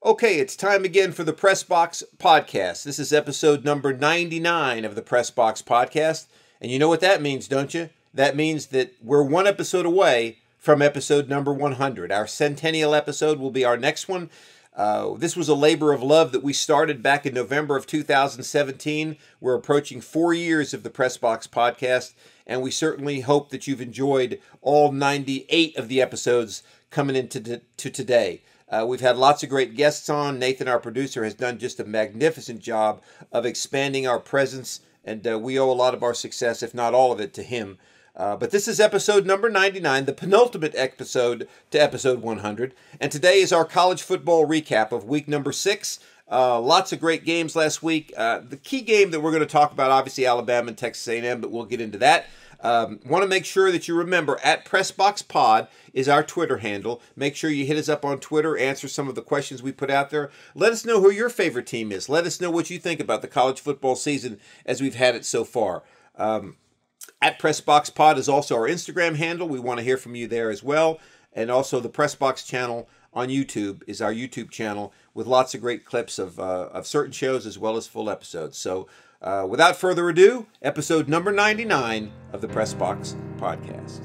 Okay, it's time again for the Press Box Podcast. This is episode number 99 of the Press Box Podcast. And you know what that means, don't you? That means that we're one episode away from episode number 100. Our centennial episode will be our next one. This was a labor of love that we started back in November of 2017. We're approaching 4 years of the Press Box Podcast, and we certainly hope that you've enjoyed all 98 of the episodes coming into today. We've had lots of great guests on. Nathan, our producer, has done just a magnificent job of expanding our presence, and we owe a lot of our success, if not all of it, to him. But this is episode number 99, the penultimate episode to episode 100. And today is our college football recap of week number 6. Lots of great games last week. The key game that we're going to talk about, obviously, Alabama and Texas A&M, but we'll get into that. Want to make sure that you remember, at PressBoxPod is our Twitter handle. Make sure you hit us up on Twitter, answer some of the questions we put out there. Let us know who your favorite team is. Let us know what you think about the college football season as we've had it so far. At PressBoxPod is also our Instagram handle. We want to hear from you there as well. And also the PressBox channel on YouTube is our YouTube channel with lots of great clips of certain shows as well as full episodes. So without further ado, episode number 99 of the Press Box Podcast.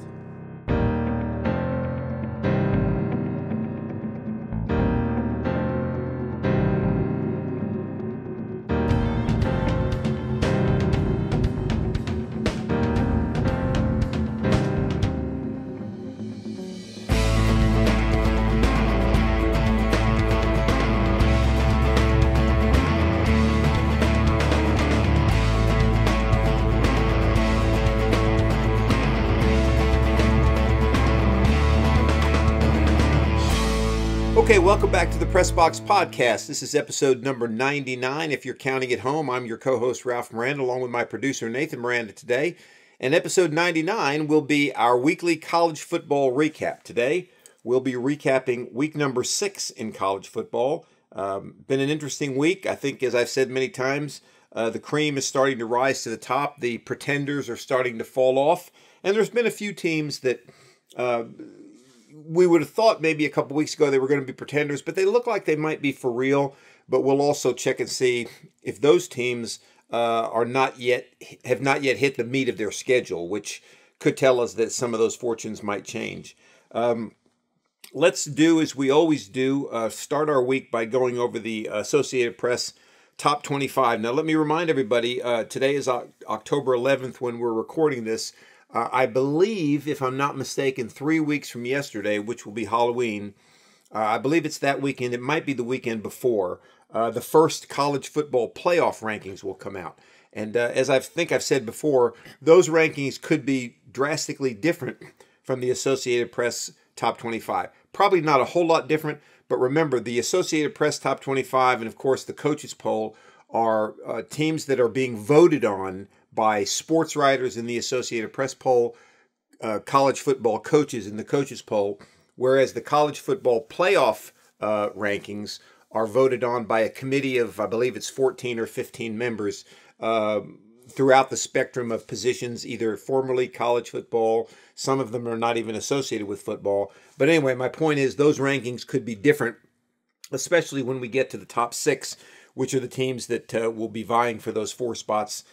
Okay, welcome back to the Press Box Podcast. This is episode number 99. If you're counting at home, I'm your co-host, Ralph Miranda, along with my producer, Nathan Miranda, today. And episode 99 will be our weekly college football recap. Today, we'll be recapping week number 6 in college football. Been an interesting week. I think, as I've said many times, the cream is starting to rise to the top. The pretenders are starting to fall off. And there's been a few teams that we would have thought maybe a couple weeks ago they were going to be pretenders, but they look like they might be for real. But we'll also check and see if those teams have not yet hit the meat of their schedule, which could tell us that some of those fortunes might change. Let's do as we always do, start our week by going over the Associated Press Top 25. Now, let me remind everybody, today is October 11th when we're recording this. I believe, if I'm not mistaken, 3 weeks from yesterday, which will be Halloween, I believe it's that weekend. It might be the weekend before. The first college football playoff rankings will come out. And as I think I've said before, those rankings could be drastically different from the Associated Press Top 25. Probably not a whole lot different, but remember, the Associated Press Top 25 and, of course, the Coaches Poll are teams that are being voted on by sports writers in the Associated Press poll, college football coaches in the Coaches Poll, whereas the college football playoff rankings are voted on by a committee of, I believe it's 14 or 15 members throughout the spectrum of positions, either formerly college football, some of them are not even associated with football. But anyway, my point is those rankings could be different, especially when we get to the top 6, which are the teams that will be vying for those 4 spots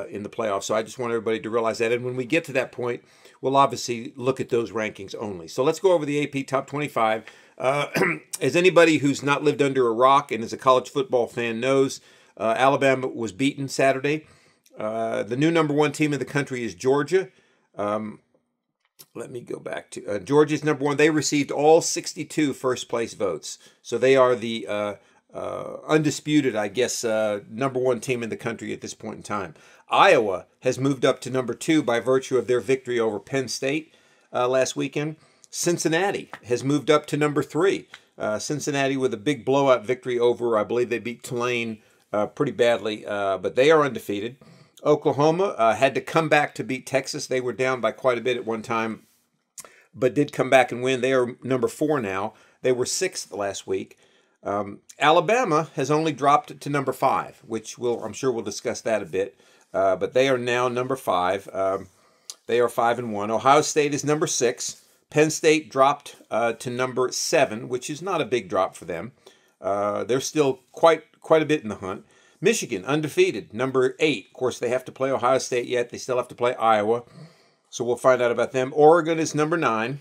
in the playoffs. So I just want everybody to realize that. And when we get to that point, we'll obviously look at those rankings only. So let's go over the AP Top 25. As anybody who's not lived under a rock and is a college football fan knows, Alabama was beaten Saturday. The new number 1 team in the country is Georgia. Let me go back to Georgia's number 1. They received all 62 first place votes. So they are the undisputed, I guess, number 1 team in the country at this point in time. Iowa has moved up to number 2 by virtue of their victory over Penn State last weekend. Cincinnati has moved up to number 3. Cincinnati with a big blowout victory over, I believe they beat Tulane pretty badly, but they are undefeated. Oklahoma had to come back to beat Texas. They were down by quite a bit at one time, but did come back and win. They are number 4 now. They were 6th last week. Alabama has only dropped to number 5, which I'm sure we'll discuss that a bit. But they are now number 5. They are 5-1. Ohio State is number 6. Penn State dropped to number 7, which is not a big drop for them. They're still quite a bit in the hunt. Michigan, undefeated, number 8. Of course, they have to play Ohio State yet. They still have to play Iowa. So we'll find out about them. Oregon is number 9.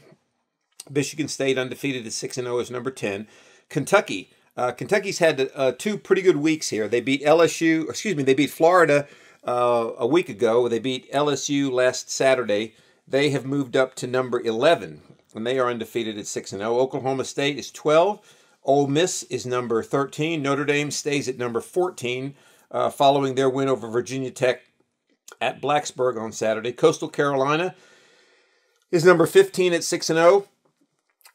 Michigan State, undefeated at 6-0, is number 10. Kentucky. Kentucky's had 2 pretty good weeks here. They beat they beat Florida a week ago. They beat LSU last Saturday. They have moved up to number 11, and they are undefeated at 6-0. Oklahoma State is 12. Ole Miss is number 13. Notre Dame stays at number 14, following their win over Virginia Tech at Blacksburg on Saturday. Coastal Carolina is number 15 at 6-0.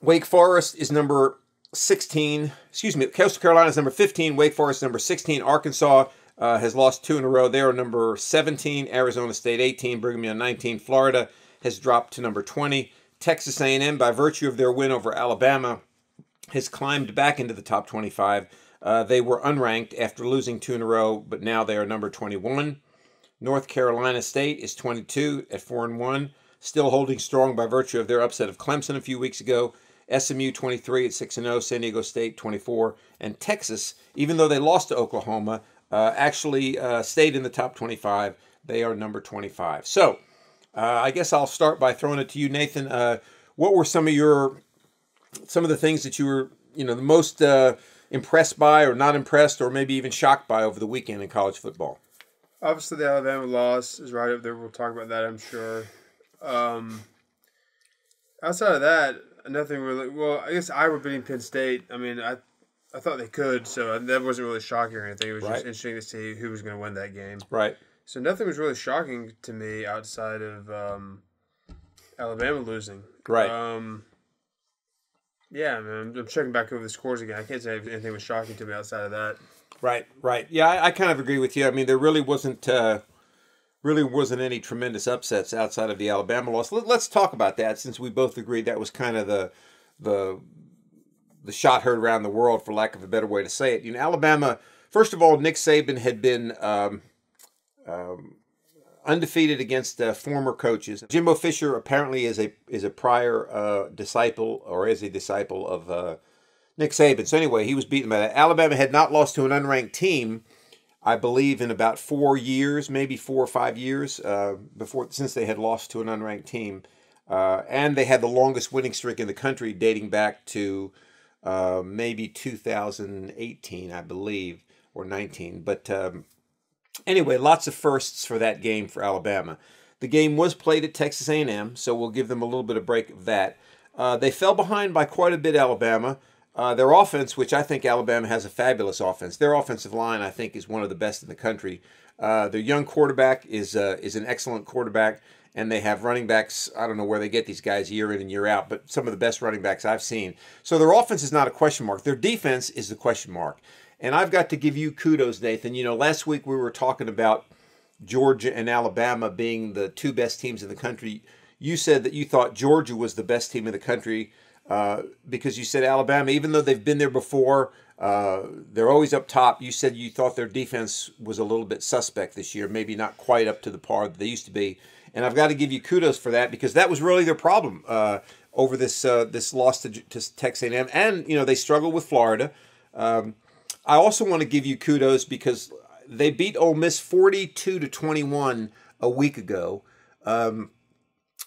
Wake Forest is number 16. Coastal Carolina is number 15. Wake Forest is number 16. Arkansas has lost 2 in a row. They are number 17. Arizona State 18. Brigham Young 19. Florida has dropped to number 20. Texas A&M, by virtue of their win over Alabama, has climbed back into the top 25. They were unranked after losing 2 in a row, but now they are number 21. North Carolina State is 22 at 4-1, still holding strong by virtue of their upset of Clemson a few weeks ago. SMU 23 at 6-0, San Diego State 24, and Texas, even though they lost to Oklahoma, actually stayed in the top 25. They are number 25. So I guess I'll start by throwing it to you, Nathan. What were some of the things that you were, the most impressed by, or not impressed, or maybe even shocked by over the weekend in college football? Obviously, the Alabama loss is right up there. We'll talk about that, I'm sure. Outside of that, nothing really. Well, I guess Iowa beating Penn State. I mean, I thought they could, so that wasn't really shocking or anything. It was just interesting to see who was going to win that game. Right. So nothing was really shocking to me outside of Alabama losing. Right. Yeah, man, I'm checking back over the scores again. I can't say anything was shocking to me outside of that. Right. Yeah, I kind of agree with you. I mean, there really wasn't any tremendous upsets outside of the Alabama loss. Let's talk about that, since we both agreed that was kind of the shot heard around the world, for lack of a better way to say it. Alabama. First of all, Nick Saban had been undefeated against former coaches. Jimbo Fisher apparently is a prior disciple, or is a disciple of Nick Saban. So anyway, he was beaten by that. Alabama had not lost to an unranked team, I believe, in about 4 years, maybe 4 or 5 years since they had lost to an unranked team, and they had the longest winning streak in the country, dating back to maybe 2018, I believe, or 19. But anyway, lots of firsts for that game for Alabama. The game was played at Texas A&M, so we'll give them a little bit of break of that. They fell behind by quite a bit, Alabama. Their offense, which I think Alabama has a fabulous offense. Their offensive line, I think, is one of the best in the country. Their young quarterback is an excellent quarterback, and they have running backs. I don't know where they get these guys year in and year out, but some of the best running backs I've seen. So their offense is not a question mark. Their defense is the question mark. And I've got to give you kudos, Nathan. Last week we were talking about Georgia and Alabama being the 2 best teams in the country. You said that you thought Georgia was the best team in the country, because you said Alabama, even though they've been there before, they're always up top. You said you thought their defense was a little bit suspect this year, maybe not quite up to the par that they used to be. And I've got to give you kudos for that, because that was really their problem over this loss to Texas A&M. And, they struggled with Florida. I also want to give you kudos because they beat Ole Miss 42-21 a week ago.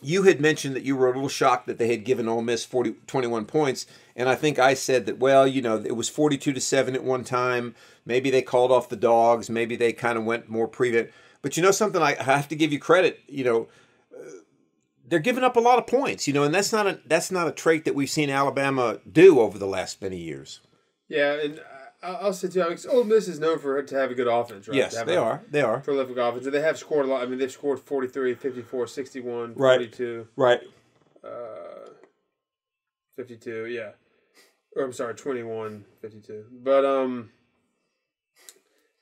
You had mentioned that you were a little shocked that they had given Ole Miss 21 points, and I think I said that, well, it was 42-7 at one time. Maybe they called off the dogs. Maybe they kind of went more prevent. But something, I have to give you credit. They're giving up a lot of points. And that's not a trait that we've seen Alabama do over the last many years. Yeah, and I'll say too, Ole Miss is known to have a good offense, right? Yes, they are. They are. Prolific offense. And they have scored a lot. I mean, they've scored 43, 54, 61, right. 42. Right. 52, yeah. Or I'm sorry, 21, 52.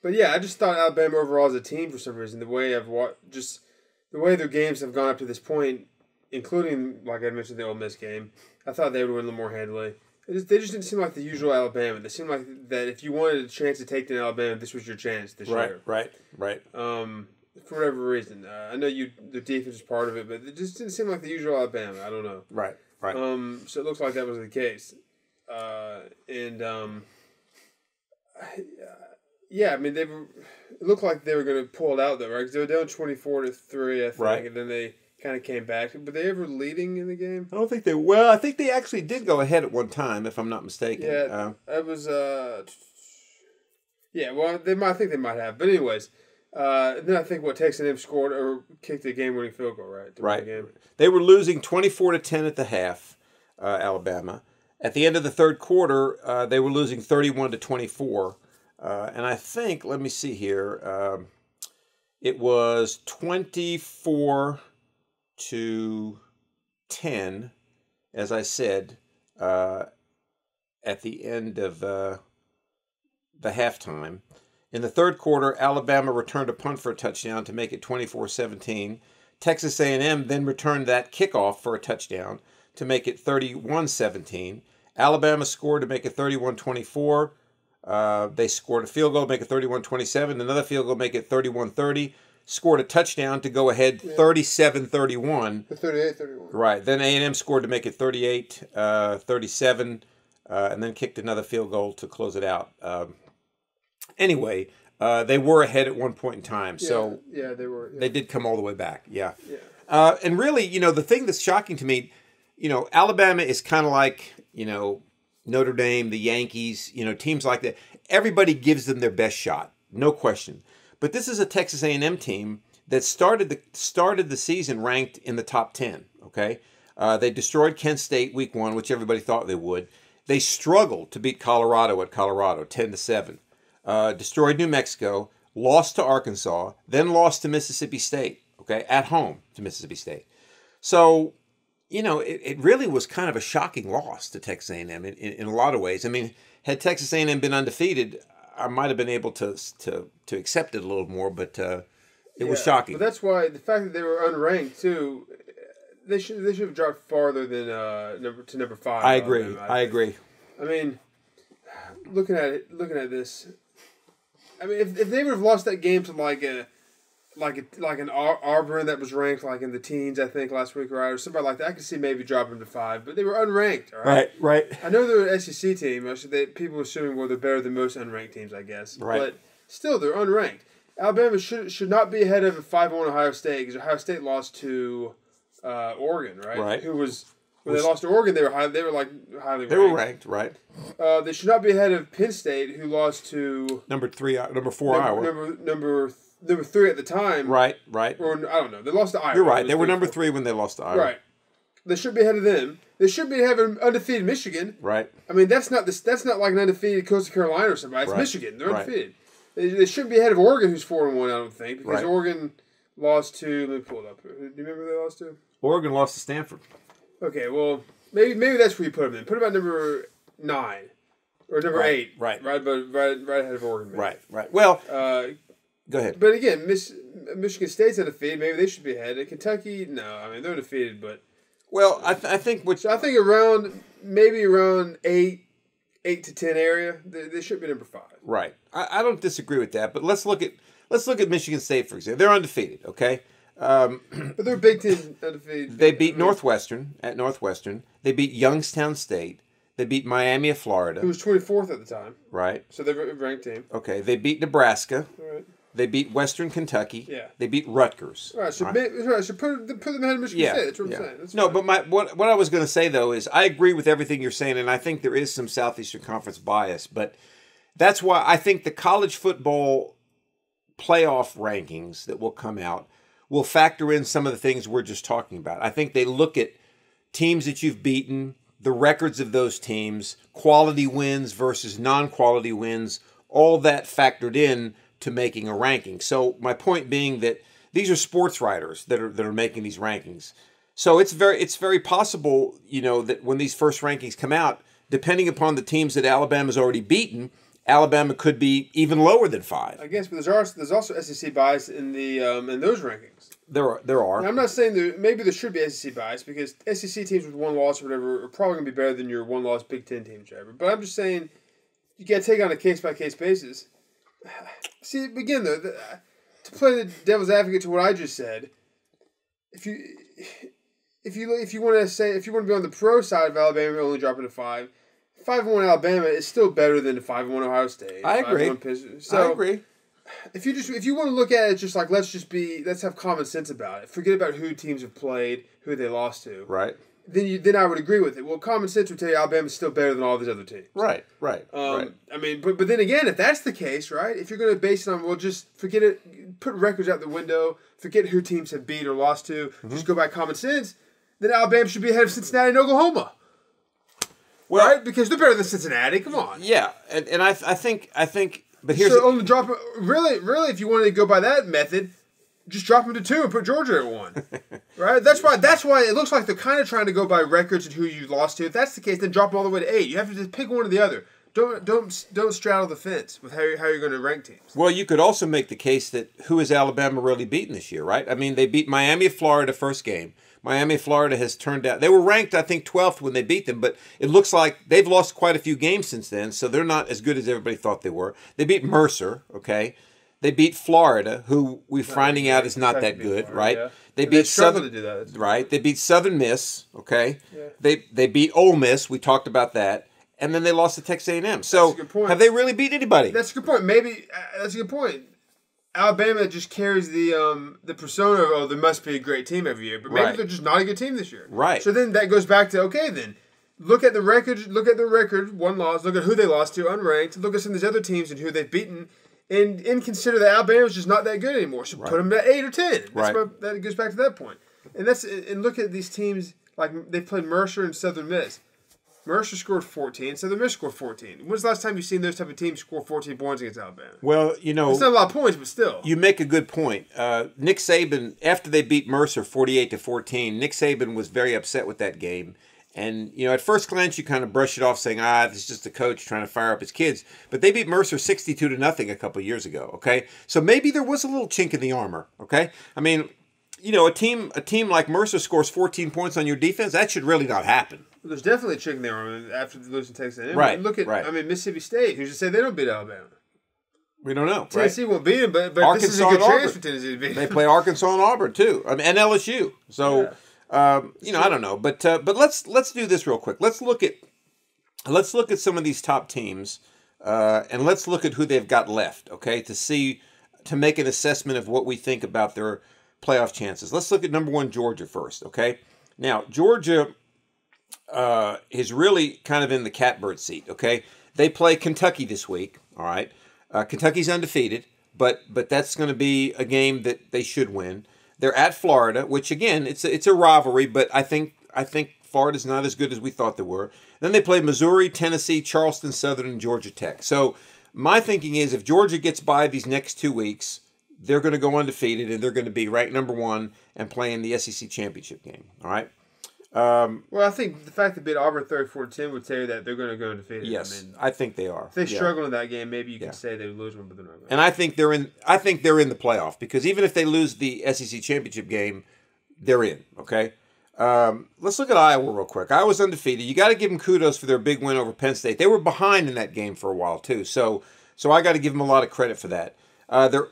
But yeah, I just thought Alabama overall as a team, for some reason, the way their games have gone up to this point, including, like I mentioned, the Ole Miss game, I thought they would win a little more handily. They just didn't seem like the usual Alabama. They seemed like that if you wanted a chance to take down Alabama, this was your chance this year. Right. For whatever reason. I know the defense is part of it, but it just didn't seem like the usual Alabama. I don't know. Right. So it looks like that was the case. Yeah, I mean it looked like they were going to pull it out though, right? Because they were down 24-3, I think, Right. and then they kind of came back. Were they ever leading in the game? I don't think they. Well, I think they actually did go ahead at one time, if I'm not mistaken. Yeah, it was. Yeah, well, I think they might have, but anyways, then I think Texas A&M scored or kicked a game-winning field goal, right? To win the game. They were losing 24-10 at the half, Alabama. At the end of the third quarter, they were losing 31-24, and I think, let me see here, it was 24-10, as I said, at the end of the halftime. In the third quarter, Alabama returned a punt for a touchdown to make it 24-17. Texas A&M then returned that kickoff for a touchdown to make it 31-17. Alabama scored to make it 31-24. They scored a field goal to make it 31-27. Another field goal to make it 31-30. Scored a touchdown to go ahead 37-31. 38-31. Right. Then A&M scored to make it 38-37, and then kicked another field goal to close it out. Anyway, they were ahead at one point in time. So yeah, they were. Yeah. They did come all the way back. Yeah. Yeah. And really, the thing that's shocking to me, Alabama is kind of like, Notre Dame, the Yankees, teams like that. Everybody gives them their best shot, no question. But this is a Texas A&M team that started the season ranked in the top 10, okay? They destroyed Kent State week 1, which everybody thought they would. They struggled to beat Colorado at Colorado, 10-7. Destroyed New Mexico, lost to Arkansas, then lost to Mississippi State, okay, at home to Mississippi State. So, it really was kind of a shocking loss to Texas A&M in a lot of ways. I mean, had Texas A&M been undefeated, I might have been able to accept it a little more, but it was shocking. But that's why the fact that they were unranked too, they should have dropped farther than number 5. I agree. I agree. I mean, looking at this, I mean, if they would have lost that game to like an Auburn that was ranked like in the teens, I think last week, right, or somebody like that, I could see maybe dropping them to 5. But they were unranked, all right? Right. I know they're an SEC team. People are assuming they're better than most unranked teams, I guess. Right. But still, they're unranked. Alabama should not be ahead of a 5-1 Ohio State because Ohio State lost to Oregon, right? Right. When they lost to Oregon, they were highly ranked. They were ranked, right? They should not be ahead of Penn State, who lost to number 4 Iowa. Number 3 at the time. Right. Or I don't know. They lost to Iowa. You're right. They were number 3 when they lost to Iowa. Right. They should be ahead of them. They should be ahead of undefeated Michigan. Right. I mean, that's not like an undefeated Coastal Carolina or somebody. It's Michigan. They're undefeated. They shouldn't be ahead of Oregon, who's 4-1. I don't think because Oregon lost to. Let me pull it up. Do you remember who they lost to? Oregon lost to Stanford. Okay, well, maybe that's where you put them in. Put them at number 9 or number 8. Right. Right ahead of Oregon. Maybe. Right. Well, go ahead. But again, Michigan State's undefeated. Maybe they should be ahead. Kentucky, no. I mean, they're defeated, but. Well, I think around 8 to 10 area, they should be number 5. Right. I don't disagree with that, but let's look at Michigan State, for example. They're undefeated, okay? But they're Big Ten undefeated. They beat Northwestern at Northwestern. They beat Youngstown State. They beat Miami of Florida. Who was 24th at the time. Right. So they're a ranked team. Okay. They beat Nebraska. Right. They beat Western Kentucky. Yeah. They beat Rutgers. Right. So put them ahead of Michigan State. That's what I'm saying. That's no, fine. but what I was going to say, though, is I agree with everything you're saying, and I think there is some Southeastern Conference bias. But that's why I think the college football playoff rankings that will come out will factor in some of the things we're just talking about. I think they look at teams that you've beaten, the records of those teams, quality wins versus non-quality wins, all that factored in to making a ranking. So my point being that these are sports writers that are making these rankings. So it's very possible, that when these first rankings come out, depending upon the teams that Alabama's already beaten, Alabama could be even lower than 5. I guess, but there's also SEC bias in the in those rankings. There are. Now, I'm not saying maybe there should be SEC bias because SEC teams with 1 loss or whatever are probably going to be better than your 1-loss Big Ten teams, whatever. But I'm just saying you got to take it on a case-by-case basis. See, again, though, to play the devil's advocate to what I just said, if you want to be on the pro side of Alabama only dropping to 5, 5-1 Alabama is still better than the 5-1 Ohio State. I agree. So I agree. If you want to look at it, just like let's have common sense about it. Forget about who teams have played, who they lost to. Right. Then I would agree with it. Well, common sense would tell you Alabama's still better than all these other teams. Right. I mean, but then again, if that's the case, right? If you're going to base it on, well, just forget it, put records out the window, forget who teams have beat or lost to, just go by common sense, then Alabama should be ahead of Cincinnati and Oklahoma. Well, right? Because they're better than Cincinnati. Come on. Yeah, and I think, but here's so only drop really, if you wanted to go by that method, just drop them to 2 and put Georgia at 1. Right? That's why it looks like they're kind of trying to go by records and who you lost to. If that's the case, then drop them all the way to 8. You have to just pick one or the other. Don't straddle the fence with how you're going to rank teams. Well, you could also make the case that who has Alabama really beaten this year, right? I mean, they beat Miami of Florida first game. Miami of Florida has turned out. They were ranked, I think, 12th when they beat them, but it looks like they've lost quite a few games since then, so they're not as good as everybody thought they were. They beat Mercer, okay? They beat Florida, who we're finding out is not that good, right? Yeah. They beat Southern to do that. Right? They beat Southern Miss, okay? Yeah. They beat Ole Miss. We talked about that. And then they lost to Texas A&M. So that's a good point. Have they really beat anybody? That's a good point. Maybe that's a good point. Alabama just carries the persona of there must be a great team every year, but maybe they're just not a good team this year. Right. So then that goes back to then look at the record, 1 loss, look at who they lost to, unranked, look at some of these other teams and who they've beaten, and consider that Alabama's just not that good anymore. So put them at 8 or 10. That goes back to that point. And look at these teams like they played Mercer and Southern Miss. Mercer scored 14, Southern Miss scored 14. When's the last time you've seen those type of teams score 14 points against Alabama? Well, it's not a lot of points, but still. You make a good point. Nick Saban, after they beat Mercer 48-14, Nick Saban was very upset with that game. And, at first glance, you kind of brush it off saying, this is just a coach trying to fire up his kids. But they beat Mercer 62-0 a couple of years ago, okay? So maybe there was a little chink in the armor, okay? I mean, a team like Mercer scores 14 points on your defense, that should really not happen. Well, there's definitely a chicken there after losing Texas A&M. Right. Look at, Mississippi State. Who's to say they don't beat Alabama? We don't know. Tennessee won't beat them, but Arkansas this is a good chance for Tennessee to beat them. They play Arkansas and Auburn too, and LSU. So, I don't know, but let's do this real quick. Let's look at some of these top teams, and let's look at who they've got left. Okay, to make an assessment of what we think about their playoff chances. Let's look at number 1 Georgia first. Okay, now Georgia is really kind of in the catbird seat, okay? They play Kentucky this week, all right? Kentucky's undefeated, but that's going to be a game that they should win. They're at Florida, which, again, it's a rivalry, but I think Florida's not as good as we thought they were. Then they play Missouri, Tennessee, Charleston Southern, and Georgia Tech. So my thinking is if Georgia gets by these next 2 weeks, they're going to go undefeated, and they're going to be ranked number 1 and play in the SEC championship game, all right? Well, I think the fact that they beat Auburn 34-10 would tell you that they're going to go undefeated. Yes, I think they are. If they struggle in that game, maybe you can say they lose one, but they're not going to. And I think they're in the playoff because even if they lose the SEC championship game, they're in. Okay. Let's look at Iowa real quick. Iowa's undefeated. You got to give them kudos for their big win over Penn State. They were behind in that game for a while too, so I got to give them a lot of credit for that.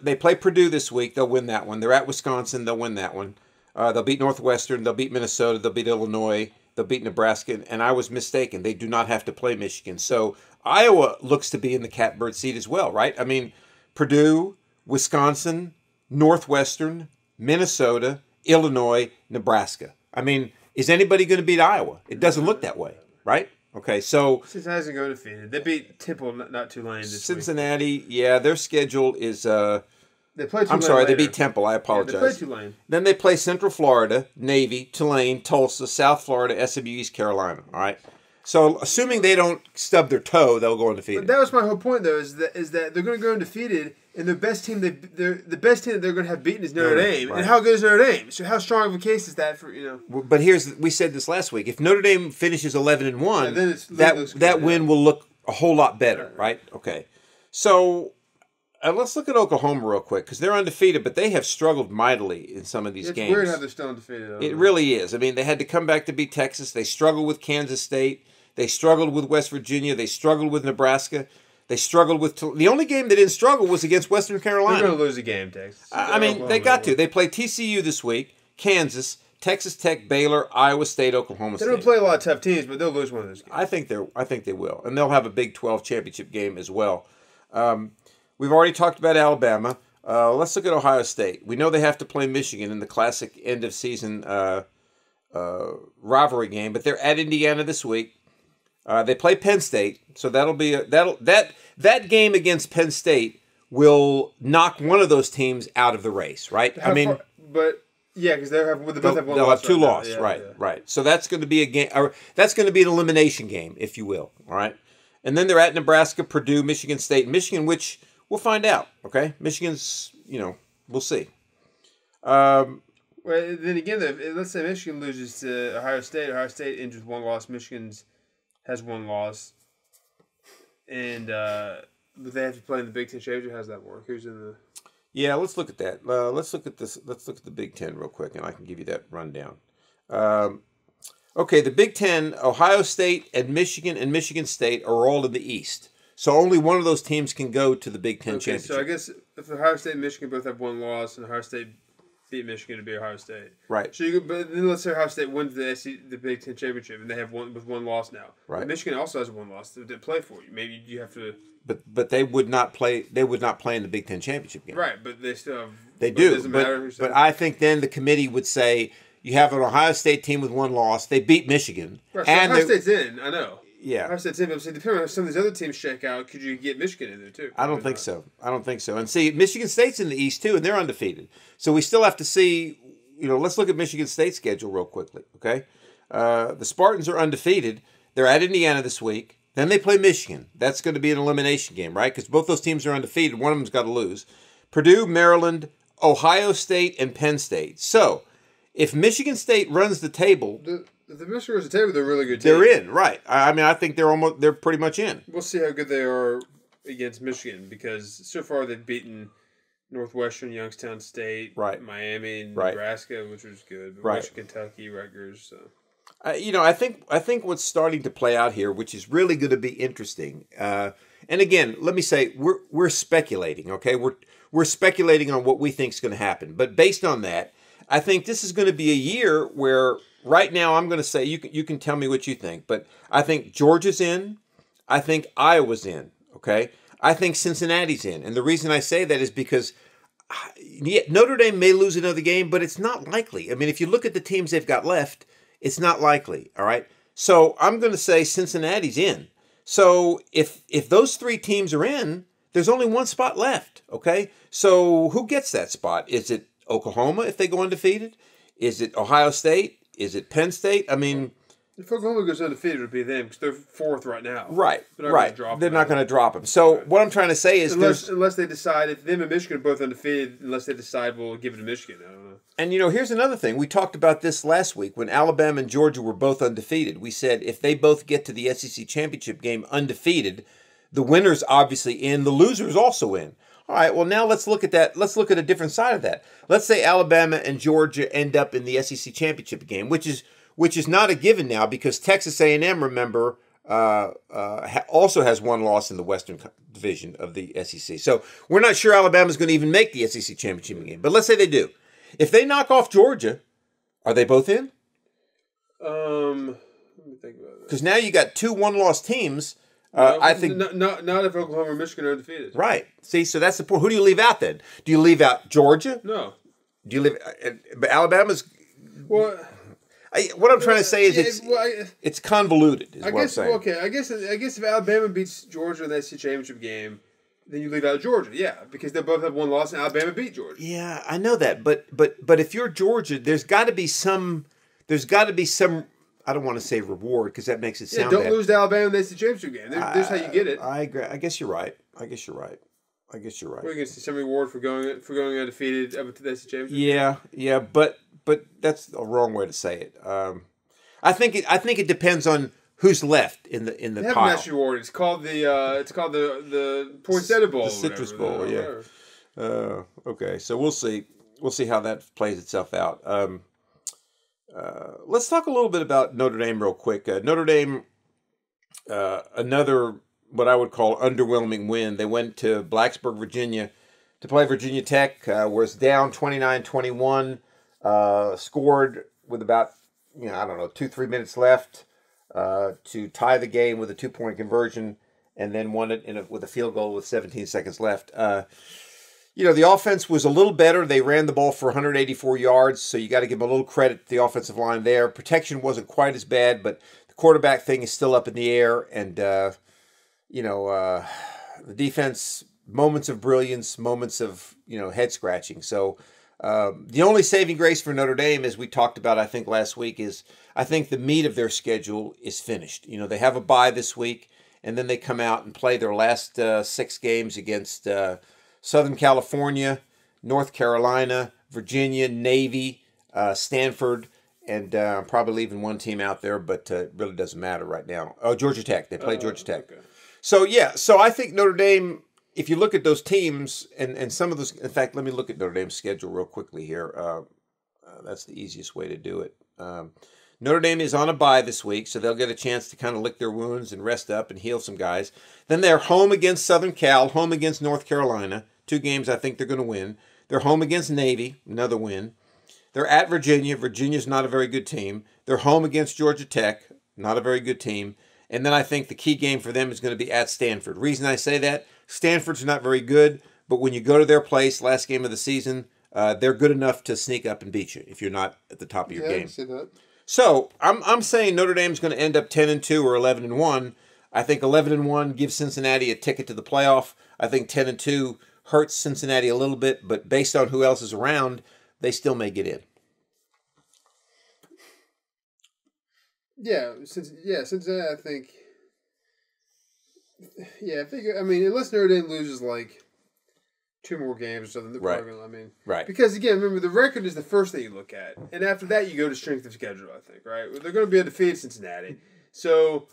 They play Purdue this week. They'll win that one. They're at Wisconsin. They'll win that one. They'll beat Northwestern. They'll beat Minnesota. They'll beat Illinois. They'll beat Nebraska. And I was mistaken. They do not have to play Michigan. So Iowa looks to be in the catbird seat as well, right? I mean, Purdue, Wisconsin, Northwestern, Minnesota, Illinois, Nebraska. I mean, is anybody going to beat Iowa? It doesn't look that way, right? Okay, so Cincinnati's going to go undefeated. They beat Temple, not Tulane this week. Cincinnati, their schedule is they play Tulane I'm sorry, later. they beat Temple. I apologize. Yeah, they play Tulane. Then they play Central Florida, Navy, Tulane, Tulsa, South Florida, SMU, East Carolina. All right. So assuming they don't stub their toe, they'll go undefeated. But that was my whole point, though, is that they're going to go undefeated, and the best team that they're going to have beaten is Notre Dame. Right. And how good is Notre Dame? So how strong of a case is that for But we said this last week. If Notre Dame finishes 11-1, that win will look a whole lot better, right? Okay. So. Let's look at Oklahoma real quick because they're undefeated, but they have struggled mightily in some of these games. It's weird how they're still undefeated. It really is. I mean, they had to come back to beat Texas. They struggled with Kansas State. They struggled with West Virginia. They struggled with Nebraska. They struggled with the only game they didn't struggle was against Western Carolina. They're going to lose a game, Texas. I mean, they got to. They play TCU this week, Kansas, Texas Tech, Baylor, Iowa State, Oklahoma State. They don't play a lot of tough teams, but they'll lose one of those games. I think they will, and they'll have a Big 12 championship game as well. We've already talked about Alabama. Let's look at Ohio State. We know they have to play Michigan in the classic end of season rivalry game, but they're at Indiana this week. They play Penn State, so that game against Penn State will knock one of those teams out of the race, right? Because they'll both have one they'll loss. Have two losses, yeah, right? Yeah. Right. So that's going to be a game, or that's going to be an elimination game, if you will. All right, and then they're at Nebraska, Purdue, Michigan State, Michigan, which we'll find out. Okay, Michigan's, we'll see. Well, then again, let's say Michigan loses to Ohio State. Ohio State ends with one loss. Michigan has one loss, and but they have to play in the Big Ten championship. How does that work? Who's in the? Yeah, let's look at that. Let's look at this. Let's look at the Big Ten real quick, and I can give you that rundown. Okay, the Big Ten, Ohio State and Michigan State are all in the East. So only one of those teams can go to the Big Ten championship. So I guess if Ohio State and Michigan both have one loss, and Ohio State beat Michigan to be Ohio State, right? So but then let's say Ohio State wins the Big Ten championship, and they have one loss now. Right. But Michigan also has one loss to play for you. Maybe you have to. But they would not play. They would not play in the Big Ten championship game. Right, but they still have. They do. It doesn't matter who's but I think then the committee would say you have an Ohio State team with one loss. They beat Michigan, right, so and Ohio State's in. I know. Yeah. Ohio State's in. But depending on how some of these other teams shake out, could you get Michigan in there too? I don't think so. And see, Michigan State's in the East too, and they're undefeated. So we still have to see. Let's look at Michigan State's schedule real quickly. Okay, the Spartans are undefeated. They're at Indiana this week. Then they play Michigan. That's going to be an elimination game, right? Because both those teams are undefeated. One of them's got to lose. Purdue, Maryland, Ohio State, and Penn State. So, if Michigan State runs the table, if the Michigan runs the table, they're a really good team. They're in, right? I mean, I think they're pretty much in. We'll see how good they are against Michigan because so far they've beaten Northwestern, Youngstown State, right. Miami, and right. Nebraska, which was good. But right. Western Kentucky, Rutgers. So. I think what's starting to play out here, which is really going to be interesting. And again, let me say we're speculating. Okay, we're speculating on what we think is going to happen. But based on that, I think this is going to be a year where right now I'm going to say you can tell me what you think. But I think Georgia's in. I think Iowa's in. Okay, I think Cincinnati's in. And the reason I say that is because Notre Dame may lose another game, but it's not likely. I mean, if you look at the teams they've got left. It's not likely, all right? So I'm going to say Cincinnati's in. So if those three teams are in, there's only one spot left, okay? So who gets that spot? Is it Oklahoma if they go undefeated? Is it Ohio State? Is it Penn State? I mean... If Oklahoma goes undefeated, it would be them because they're fourth right now. Right, they're not going to drop them. So what I'm trying to say is... Unless they decide, if them and Michigan are both undefeated, unless they decide we'll give it to Michigan, I don't know. And, here's another thing. We talked about this last week when Alabama and Georgia were both undefeated. We said if they both get to the SEC championship game undefeated, the winner's obviously in, the loser's also in. All right, well, now let's look at that. Let's look at a different side of that. Let's say Alabama and Georgia end up in the SEC championship game, which is not a given now because Texas A&M, remember, also has one loss in the Western Division of the SEC. So we're not sure Alabama's going to even make the SEC championship game. But let's say they do. If they knock off Georgia, are they both in? Let me think about that. Because now you got two one-loss teams. No, I think not if Oklahoma or Michigan are undefeated. Right. See, so that's the point. Who do you leave out then? Do you leave out Georgia? No. Do you leave? But Alabama's. Well. What I'm trying to say is it's convoluted. Is what I'm saying. Okay, I guess if Alabama beats Georgia in the SEC championship game, then you leave out Georgia. Yeah, because they both have one loss, and Alabama beat Georgia. Yeah, I know that, but if you're Georgia, there's got to be some. I don't want to say reward because that makes it sound. Don't bad. lose to Alabama in the SEC championship game. There's how you get it. I agree. I guess you're right. We're going to see some reward for going undefeated up to the SEC championship. Yeah, but that's a wrong way to say it. I think it depends on who's left in the they have pile. A national award. It's called the Poinsettia Bowl. The Citrus Bowl. Yeah. Okay, so we'll see. We'll see how that plays itself out. Let's talk a little bit about Notre Dame real quick. Notre Dame, another what I would call underwhelming win. They went to Blacksburg, Virginia, to play Virginia Tech. Was down 29-21. Scored with about, I don't know, 2-3 minutes left to tie the game with a 2-point conversion, and then won it with a field goal with 17 seconds left. The offense was a little better. They ran the ball for 184 yards, so you got to give them a little credit to the offensive line there. Protection wasn't quite as bad, but the quarterback thing is still up in the air, and the defense, moments of brilliance, moments of head scratching. So the only saving grace for Notre Dame, as we talked about, I think last week, is I think the meat of their schedule is finished. They have a bye this week, and then they come out and play their last 6 games against Southern California, North Carolina, Virginia, Navy, Stanford, and I'm probably leaving one team out there, but it really doesn't matter right now. Oh, Georgia Tech. They play Georgia Tech. Okay. So I think Notre Dame, if you look at those teams and some of those, in fact, let me look at Notre Dame's schedule real quickly here. That's the easiest way to do it. Notre Dame is on a bye this week, so they'll get a chance to kind of lick their wounds and rest up and heal some guys. Then they're home against Southern Cal, home against North Carolina. 2 games I think they're going to win. They're home against Navy, another win. They're at Virginia. Virginia's not a very good team. They're home against Georgia Tech, not a very good team. And then I think the key game for them is going to be at Stanford. Reason I say that, Stanford's not very good, but when you go to their place, last game of the season, they're good enough to sneak up and beat you if you're not at the top of your game. I see that. So I'm saying Notre Dame's going to end up 10-2 or 11-1. I think 11-1 gives Cincinnati a ticket to the playoff. I think 10-2 hurts Cincinnati a little bit, but based on who else is around, they still may get in. Cincinnati, I think. I mean, unless Notre Dame loses like 2 more games or something, they're probably going to, right. Because again, remember, the record is the first thing you look at. And after that, you go to strength of schedule, I think, right? They're going to be undefeated, Cincinnati. So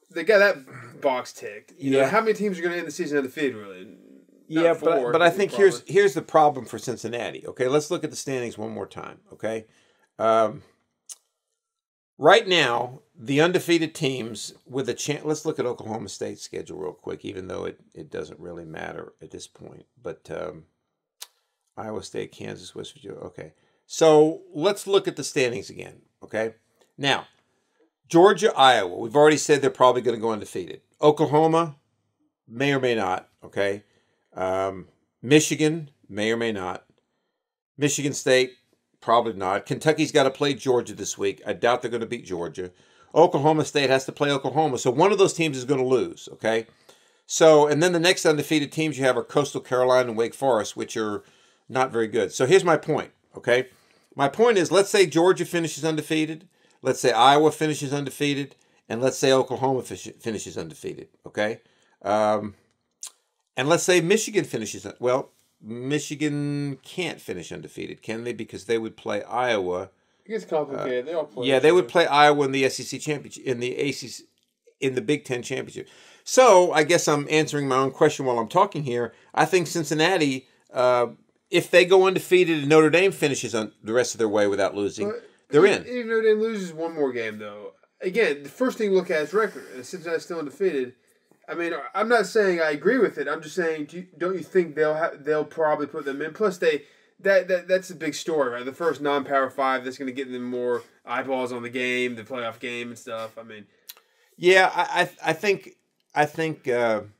they got that box ticked. You know, how many teams are going to end the season undefeated, really? But I think here's the problem for Cincinnati. Okay, let's look at the standings one more time. Okay, right now the undefeated teams with a chance. Let's look at Oklahoma State's schedule real quick, even though it doesn't really matter at this point. But Iowa State, Kansas, West Virginia. Okay, so let's look at the standings again. Okay, now Georgia, Iowa. We've already said they're probably going to go undefeated. Oklahoma may or may not. Okay. Michigan, may or may not. Michigan State, probably not. Kentucky's got to play Georgia this week. I doubt they're going to beat Georgia. Oklahoma State has to play Oklahoma. So one of those teams is going to lose, okay? So, and then the next undefeated teams you have are Coastal Carolina and Wake Forest, which are not very good. So here's my point, okay? My point is, let's say Georgia finishes undefeated. Let's say Iowa finishes undefeated. And let's say Oklahoma finishes undefeated, okay? And let's say Michigan finishes. Well, Michigan can't finish undefeated, can they? Because they would play Iowa. It gets complicated. They all play. Yeah, they would play Iowa in the SEC championship, in the ACC, in the Big Ten championship. So I guess I'm answering my own question while I'm talking here. I think Cincinnati, if they go undefeated and Notre Dame finishes on the rest of their way without losing, they're in. Even Notre Dame loses one more game, though. Again, the first thing you look at is record. And Cincinnati's still undefeated. I mean, I'm not saying I agree with it. I'm just saying, don't you think they'll probably put them in? Plus, that's a big story, right? The first non-Power 5 that's going to get them more eyeballs on the game, the playoff game and stuff. I mean, yeah, I think it's going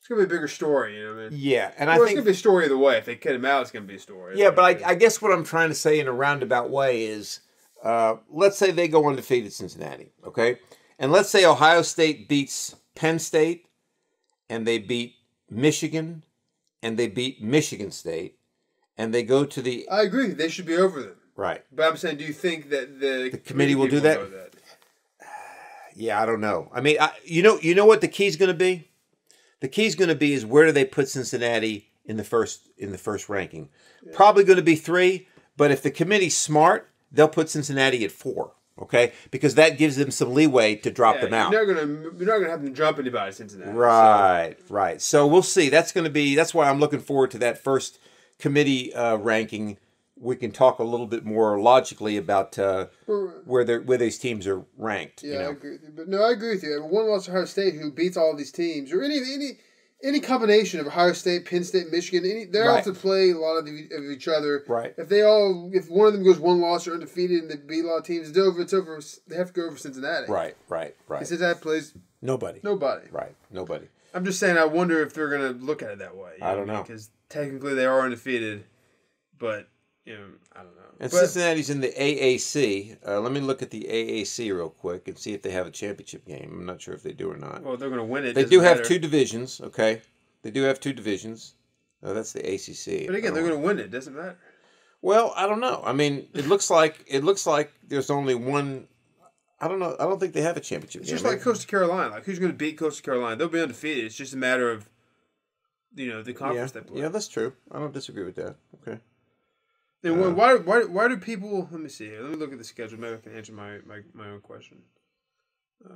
to be a bigger story. You know what I mean? Yeah, and it's going to be a story either way. If they cut him out, it's going to be a story. Yeah, but I guess what I'm trying to say in a roundabout way is, let's say they go undefeated, Cincinnati, okay, and let's say Ohio State beats Penn State, and they beat Michigan, and they beat Michigan State, and they go to the... I agree. They should be over them. Right. But I'm saying, do you think that the committee will do that? Yeah, I don't know. I mean, you know what the key's going to be? The key's going to be is where do they put Cincinnati in the first ranking? Yeah. Probably going to be 3, but if the committee's smart, they'll put Cincinnati at 4. Okay, because that gives them some leeway to drop them out. You're not gonna have them jump anybody since that. Right. So we'll see. That's why I'm looking forward to that first committee ranking. We can talk a little bit more logically about where these teams are ranked. Yeah, I agree with you. But no, I agree with you. One loss to Ohio State, who beats all these teams, or any any combination of Ohio State, Penn State, Michigan, they all have to play a lot of each other. Right. If one of them goes one loss or undefeated and they beat a lot of teams, it's over. They have to go over Cincinnati. Right. Because Cincinnati plays nobody. Right. Nobody. I'm just saying. I wonder if they're going to look at it that way. I don't know, because technically they are undefeated, but I don't know. And Cincinnati's in the AAC. Let me look at the AAC real quick and see if they have a championship game. I'm not sure if they do or not. Well, they're going to win it. They do have two divisions. Okay, they do have two divisions. Oh, that's the ACC. But again, they're going to win it. Doesn't matter. Well, I don't know. I mean, it looks like there's only one. I don't know. I don't think they have a championship game. It's just like Coastal Carolina. Like, who's going to beat Coastal Carolina? They'll be undefeated. It's just a matter of, the conference they play. Yeah, that's true. I don't disagree with that. Okay. And why do people? Let me see here. Let me look at the schedule. Maybe I can answer my own question.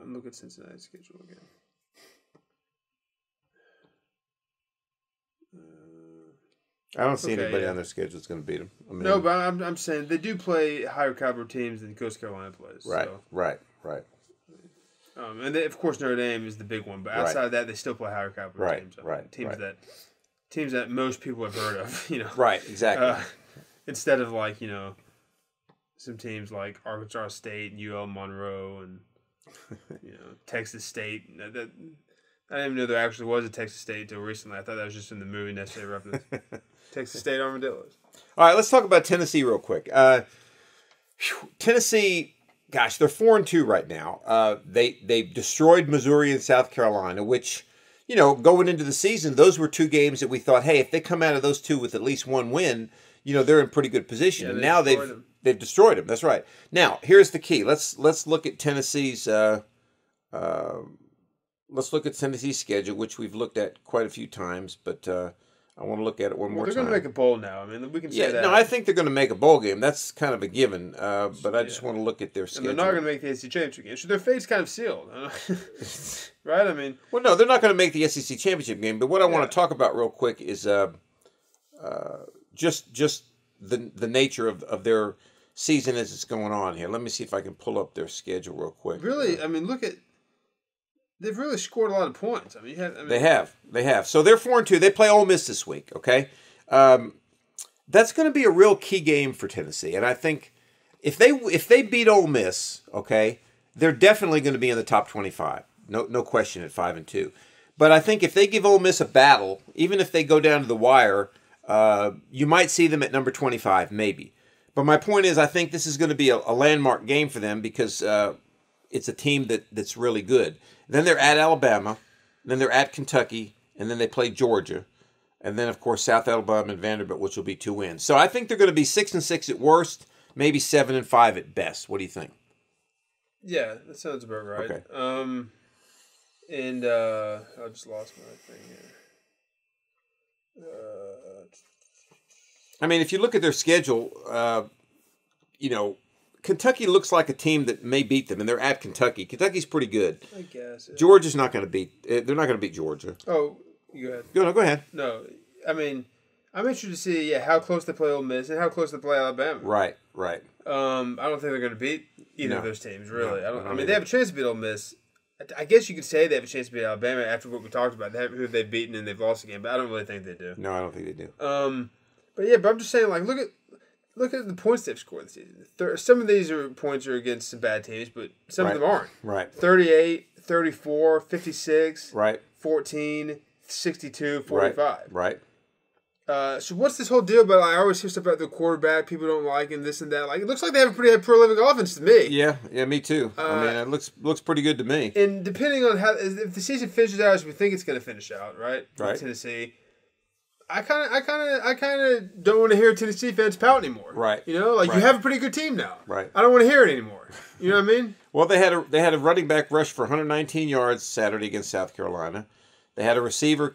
Look at Cincinnati's schedule again. I don't see anybody on their schedule that's going to beat them. I mean, no, but I'm saying they do play higher caliber teams than Coastal Carolina plays. Right, so. right. And they, of course Notre Dame is the big one, but outside of that, they still play higher caliber teams. Teams that most people have heard of. Right, exactly. Instead of some teams like Arkansas State, UL Monroe, and Texas State. I didn't even know there actually was a Texas State until recently. I thought that was just in the movie Necessary Roughness. Texas State Armadillos. All right, let's talk about Tennessee real quick. Tennessee, gosh, they're 4-2 right now. They destroyed Missouri and South Carolina, which, going into the season, those were two games that we thought, hey, if they come out of those two with at least one win, they're in pretty good position. Yeah, and now they've destroyed them. That's right. Now, here's the key. Let's look at Tennessee's schedule, which we've looked at quite a few times, but I want to look at it one more time. They're going to make a bowl now. I mean, we can say that. No, I think they're going to make a bowl game. That's kind of a given, but I just want to look at their schedule. And they're not going to make the SEC championship game, so their fate's kind of sealed. Right? I mean... Well, no, they're not going to make the SEC championship game, but what I want to talk about real quick is just the nature of their season as it's going on here. Let me see if I can pull up their schedule real quick. Really, I mean, look at... They've really scored a lot of points. They have. So they're 4-2. They play Ole Miss this week. Okay, that's going to be a real key game for Tennessee. And I think if they beat Ole Miss, okay, they're definitely going to be in the top 25. No question at 5-2. But I think if they give Ole Miss a battle, even if they go down to the wire, you might see them at number 25, maybe. But my point is, I think this is going to be a landmark game for them because it's a team that's really good. Then they're at Alabama, then they're at Kentucky, and then they play Georgia. And then, of course, South Alabama and Vanderbilt, which will be 2 wins. So I think they're going to be 6-6 at worst, maybe 7-5 at best. What do you think? Yeah, that sounds about right. Okay. I just lost my thing here. I mean, if you look at their schedule, Kentucky looks like a team that may beat them, and they're at Kentucky. Kentucky's pretty good. I guess. Georgia's not going to beat. They're not going to beat Georgia. Oh, you go ahead. Go ahead. No, I mean, I'm interested to see how close they play Ole Miss and how close they play Alabama. Right. I don't think they're going to beat either of those teams. Really, No, I mean, they have a chance to beat Ole Miss. I guess you could say they have a chance to beat Alabama after what we talked about, who they've beaten and they've lost the game. But I don't really think they do. No, I don't think they do. But I'm just saying, look at the points they've scored this season. Some of these points are against some bad teams, but some of them aren't. Right. 38, 34, 56, right. 14, 62, 45. Right. So what's this whole deal about? I always hear stuff about the quarterback people don't like and this and that. Like, it looks like they have a pretty prolific offense to me. Yeah, me too. I mean, it looks pretty good to me. And depending on if the season finishes out as we think it's going to finish out, right? Right. Tennessee. I kind of don't want to hear Tennessee fans pout anymore. Right. You have a pretty good team now. Right. I don't want to hear it anymore. You know what I mean? Well, they had a running back rush for 119 yards Saturday against South Carolina. They had a receiver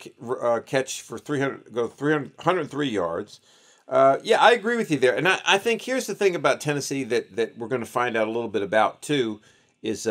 catch for 103 yards. I agree with you there. And I think here's the thing about Tennessee that we're going to find out a little bit about too is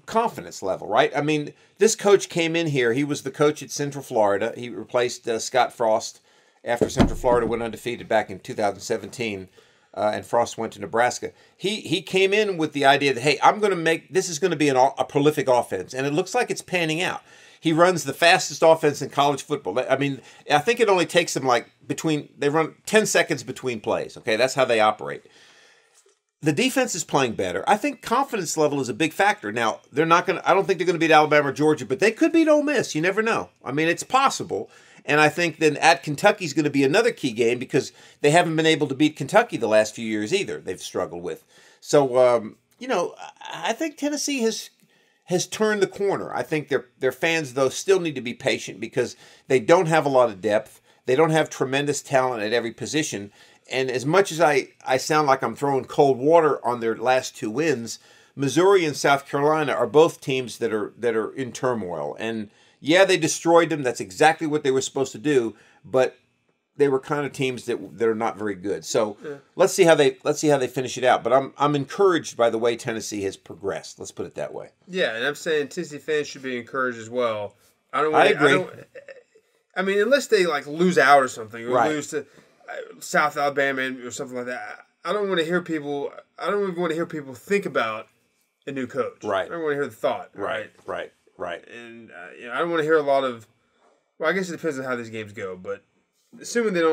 confidence level, right? I mean, this coach came in here. He was the coach at Central Florida. He replaced Scott Frost after Central Florida went undefeated back in 2017. and Frost went to Nebraska. He came in with the idea that, hey, this is going to be a prolific offense, and it looks like it's panning out. He runs the fastest offense in college football. I mean, I think it only takes them they run 10 seconds between plays. Okay, that's how they operate. The defense is playing better. I think confidence level is a big factor. Now, I don't think they're going to beat Alabama or Georgia, but they could beat Ole Miss. You never know. I mean, it's possible. And I think then at Kentucky is going to be another key game because they haven't been able to beat Kentucky the last few years either. They've struggled with. So, I think Tennessee has turned the corner. I think their fans, though, still need to be patient because they don't have a lot of depth. They don't have tremendous talent at every position. And as much as I sound like I'm throwing cold water on their last two wins, Missouri and South Carolina are both teams that are in turmoil. And yeah, they destroyed them. That's exactly what they were supposed to do. But they were kind of teams that are not very good. So let's see how they finish it out. But I'm encouraged by the way Tennessee has progressed. Let's put it that way. Yeah, and I'm saying Tennessee fans should be encouraged as well. I agree. I mean, unless they lose out or something, or right. lose to South Alabama or something like that. I don't want to hear people. I don't even want to hear people think about a new coach. Right. I don't want to hear the thought. Right. And I don't want to hear a lot of. Well, I guess it depends on how these games go, but assuming they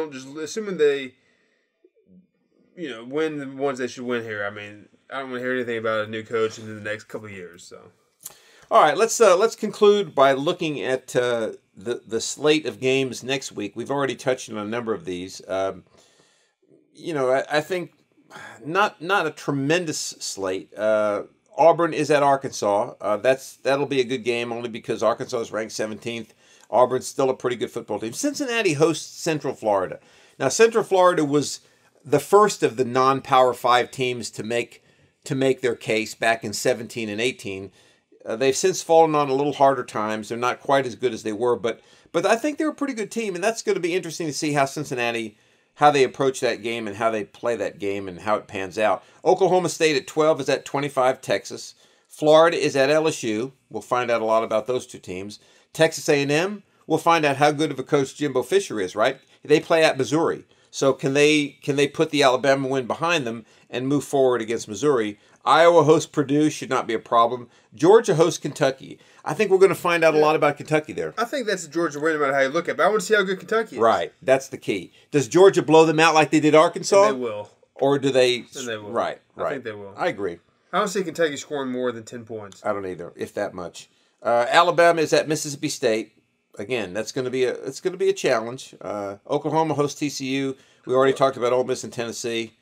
win the ones they should win here. I mean, I don't want to hear anything about a new coach in the next couple of years. So. All right, let's conclude by looking at the slate of games next week. We've already touched on a number of these. I think not a tremendous slate. Auburn is at Arkansas. That'll be a good game only because Arkansas is ranked 17th. Auburn's still a pretty good football team. Cincinnati hosts Central Florida. Now, Central Florida was the first of the non-Power 5 teams to make their case back in 17 and 18. They've since fallen on a little harder times. They're not quite as good as they were, but I think they're a pretty good team, and that's going to be interesting to see how Cincinnati, how they approach that game and how they play that game and how it pans out. Oklahoma State at 12 is at 25 Texas. Florida is at LSU. We'll find out a lot about those two teams. Texas A&M, we'll find out how good of a coach Jimbo Fisher is, right? They play at Missouri. So can they put the Alabama win behind them and move forward against Missouri? Iowa hosts Purdue, should not be a problem. Georgia hosts Kentucky. I think we're going to find out a lot about Kentucky there. I think that's Georgia win no matter how you look at it, but I want to see how good Kentucky is. Right, that's the key. Does Georgia blow them out like they did Arkansas? And they will. Or do they? And they will. Right. I think they will. I agree. I don't see Kentucky scoring more than 10 points. I don't either, if that much. Alabama is at Mississippi State. Again, it's going to be a challenge. Oklahoma hosts TCU. We already talked about Ole Miss and Tennessee.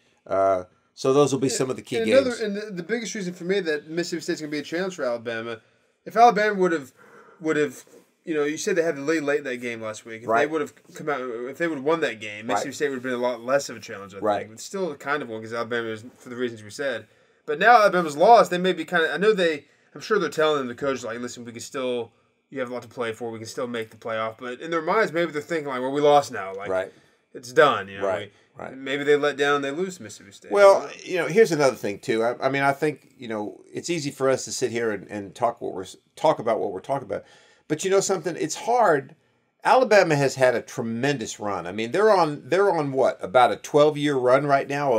So those will be some of the key games. And the biggest reason for me that Mississippi State's going to be a challenge for Alabama, if Alabama would have, you said they had the lead late in that game last week. If they would have come out, if they would have won that game, Mississippi State would have been a lot less of a challenge. I think, but still kind of one because Alabama is for the reasons we said. But now Alabama's lost. They may be kind of. I'm sure they're telling them, the coach, listen, we can still. You have a lot to play for. We can still make the playoff. But in their minds, maybe they're thinking we lost now. It's done. Right. Maybe they let down. They lose Mississippi State. Well, here's another thing too. I mean, I think it's easy for us to sit here and talk about what we're talking about. But something, it's hard. Alabama has had a tremendous run. I mean, they're on what, about a 12-year run right now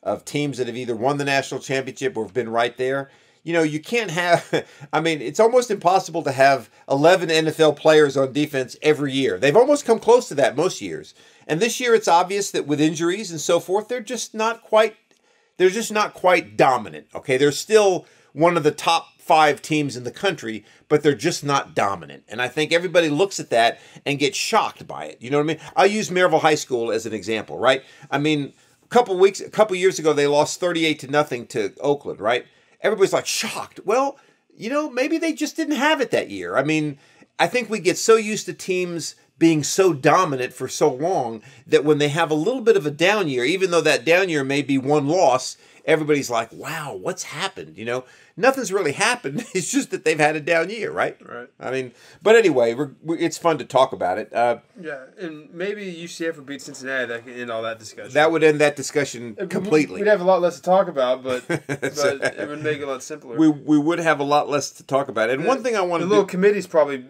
of teams that have either won the national championship or have been right there. You can't have, it's almost impossible to have 11 NFL players on defense every year. They've almost come close to that most years. And this year it's obvious that with injuries and so forth, they're just not quite dominant. Okay, they're still one of the top 5 teams in the country, but they're just not dominant. And I think everybody looks at that and gets shocked by it. You know what I mean? I'll use Maryville High School as an example, right? I mean, a couple years ago, they lost 38-0 to Oakland, right? Everybody's shocked. Well, maybe they just didn't have it that year. I mean, I think we get so used to teams being so dominant for so long that when they have a little bit of a down year, even though that down year may be one loss, everybody's like, wow, what's happened? Nothing's really happened. It's just that they've had a down year, right? Right. I mean, but anyway, it's fun to talk about it. Yeah, and maybe UCF would beat Cincinnati. That could end all that discussion. That would end that discussion completely. We'd have a lot less to talk about, but it would make it a lot simpler. We would have a lot less to talk about. And one thing I want to do... The little committee's probably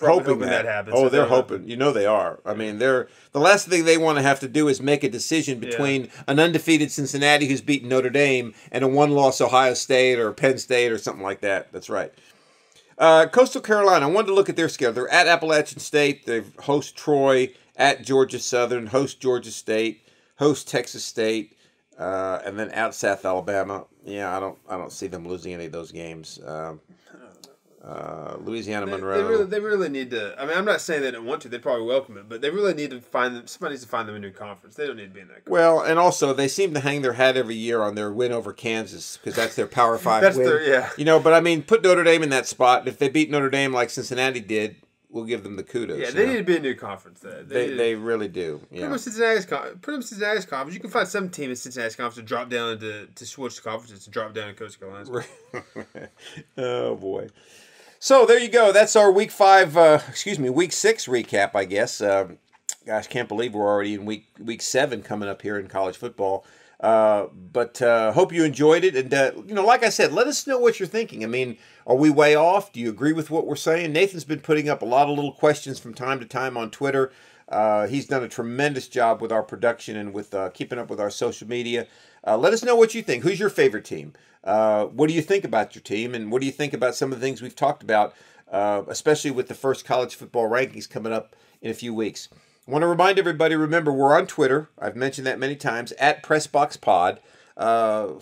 hoping that happens. Oh, they're hoping. You know they are. I mean, the last thing they want to have to do is make a decision between an undefeated Cincinnati who's beaten Notre Dame and a one-loss Ohio State or Penn State or something like that. That's right. Coastal Carolina, I wanted to look at their schedule. They're at Appalachian State. They host Troy, at Georgia Southern, host Georgia State, host Texas State, and then at South Alabama. Yeah, I don't see them losing any of those games. Louisiana Monroe. They really need to. I mean, I'm not saying they don't want to. They probably welcome it, but they really need to find them. Somebody needs to find them a new conference. They don't need to be in that conference. Well, and also they seem to hang their hat every year on their win over Kansas because that's their Power 5 win. You know, but I mean, put Notre Dame in that spot. If they beat Notre Dame like Cincinnati did, we'll give them the kudos. Yeah, they need to be a new conference. They really do. Yeah. Put them in Cincinnati's conference. You can find some team in Cincinnati's conference to drop down to switch the conferences to drop down to Coastal Carolina. Oh boy. So there you go. That's our week 6 recap, I guess. Gosh, can't believe we're already in week 7 coming up here in college football. But hope you enjoyed it. And, like I said, let us know what you're thinking. I mean, are we way off? Do you agree with what we're saying? Nathan's been putting up a lot of little questions from time to time on Twitter. He's done a tremendous job with our production and with keeping up with our social media. Let us know what you think. Who's your favorite team? What do you think about your team? And what do you think about some of the things we've talked about, especially with the first college football rankings coming up in a few weeks? I want to remind everybody, remember, we're on Twitter. I've mentioned that many times, at PressBoxPod.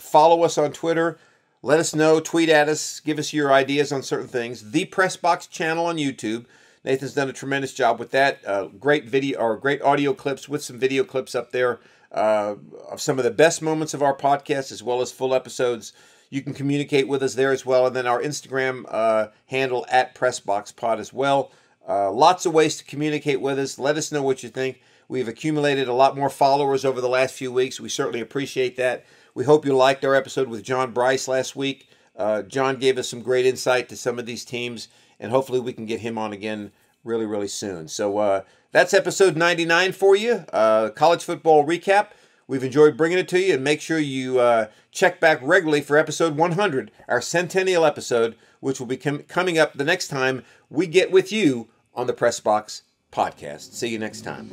Follow us on Twitter. Let us know. Tweet at us. Give us your ideas on certain things. The PressBox channel on YouTube. Nathan's done a tremendous job with that. Great video or great audio clips with some video clips up there of some of the best moments of our podcast, as well as full episodes. You can communicate with us there as well. And then our Instagram handle, at PressBoxPod as well. Lots of ways to communicate with us. Let us know what you think. We've accumulated a lot more followers over the last few weeks. We certainly appreciate that. We hope you liked our episode with John Bryce last week. John gave us some great insight to some of these teams, and hopefully we can get him on again really, really soon. So that's episode 99 for you, college football recap. We've enjoyed bringing it to you, and make sure you check back regularly for episode 100, our centennial episode, which will be coming up the next time we get with you on the Press Box Podcast. See you next time.